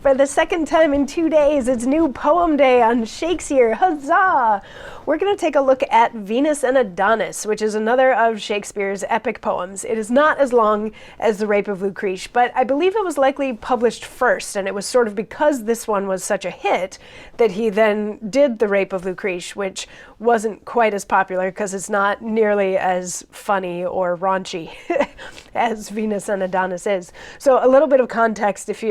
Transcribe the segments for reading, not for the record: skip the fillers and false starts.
For the second time in 2 days, it's new poem day on Shakesyear. Huzzah! We're going to take a look at Venus and Adonis, which is another of Shakespeare's epic poems. It is not as long as The Rape of Lucrece, but I believe it was likely published first, and it was sort of because this one was such a hit that he then did The Rape of Lucrece, which wasn't quite as popular because it's not nearly as funny or raunchy as Venus and Adonis is. So a little bit of context if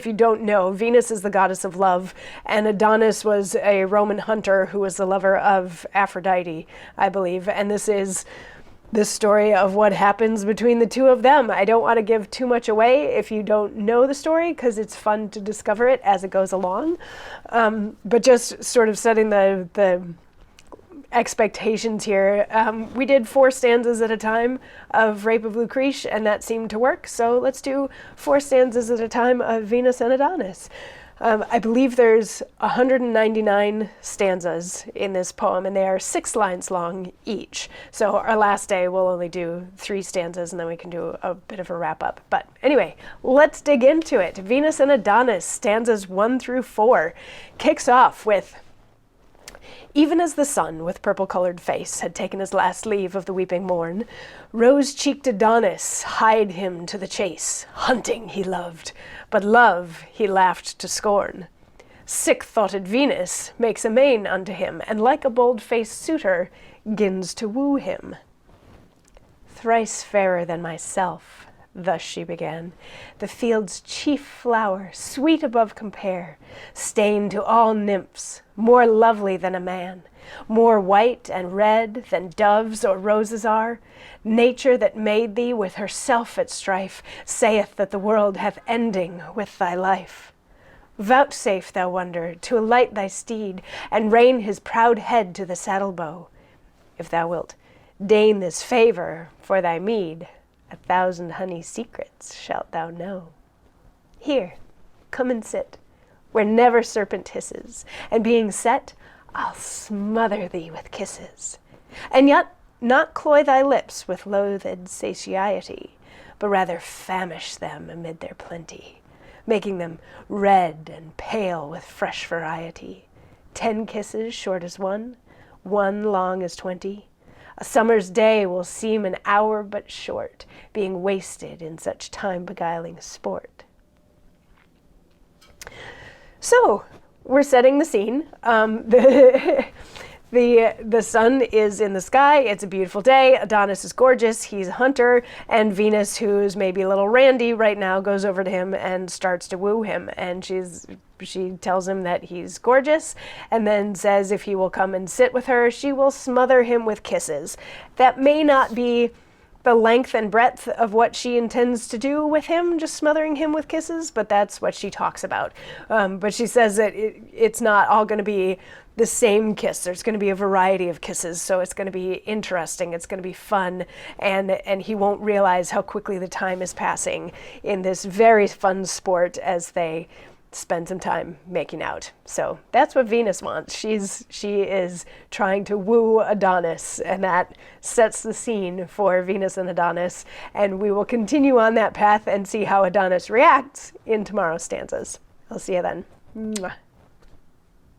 you don't know, Venus is the goddess of love, and Adonis was a Roman hunter who was the lover of Aphrodite, I believe. And this is the story of what happens between the two of them. I don't want to give too much away if you don't know the story, because it's fun to discover it as it goes along. But just sort of setting the expectations here. We did 4 stanzas at a time of Rape of Lucrece, and that seemed to work. So let's do 4 stanzas at a time of Venus and Adonis. I believe there's 199 stanzas in this poem, and they are 6 lines long each. So our last day we'll only do 3 stanzas, and then we can do a bit of a wrap up. But anyway, let's dig into it. Venus and Adonis, stanzas 1 through 4, kicks off with: even as the sun, with purple-colored face, had taken his last leave of the weeping morn, rose-cheeked Adonis hied him to the chase. Hunting he loved, but love he laughed to scorn. Sick-thoughted Venus makes a main unto him, and like a bold-faced suitor, gins to woo him. Thrice fairer than myself, thus she began, the field's chief flower, sweet above compare, stained to all nymphs, more lovely than a man, more white and red than doves or roses are. Nature that made thee with herself at strife saith that the world hath ending with thy life. Vouchsafe, thou wonder, to alight thy steed, and rein his proud head to the saddle-bow. If thou wilt deign this favor for thy meed, 1,000 honey secrets shalt thou know. Here, come and sit, where never serpent hisses, and being set, I'll smother thee with kisses, and yet not cloy thy lips with loathed satiety, but rather famish them amid their plenty, making them red and pale with fresh variety. 10 kisses short as one long as 20. A summer's day will seem an hour but short, being wasted in such time-beguiling sport. So, we're setting the scene. The sun is in the sky. It's a beautiful day. Adonis is gorgeous. He's a hunter. And Venus, who's maybe a little randy right now, goes over to him and starts to woo him. And she tells him that he's gorgeous, and then says if he will come and sit with her, she will smother him with kisses. That may not be the length and breadth of what she intends to do with him, just smothering him with kisses, but that's what she talks about. But she says that it's not all going to be the same kiss. There's going to be a variety of kisses, so it's going to be interesting. It's going to be fun, and he won't realize how quickly the time is passing in this very fun sport as they spend some time making out. So that's what Venus wants. She is trying to woo Adonis, and that sets the scene for Venus and Adonis. And we will continue on that path and see how Adonis reacts in tomorrow's stanzas. I'll see you then. Mwah.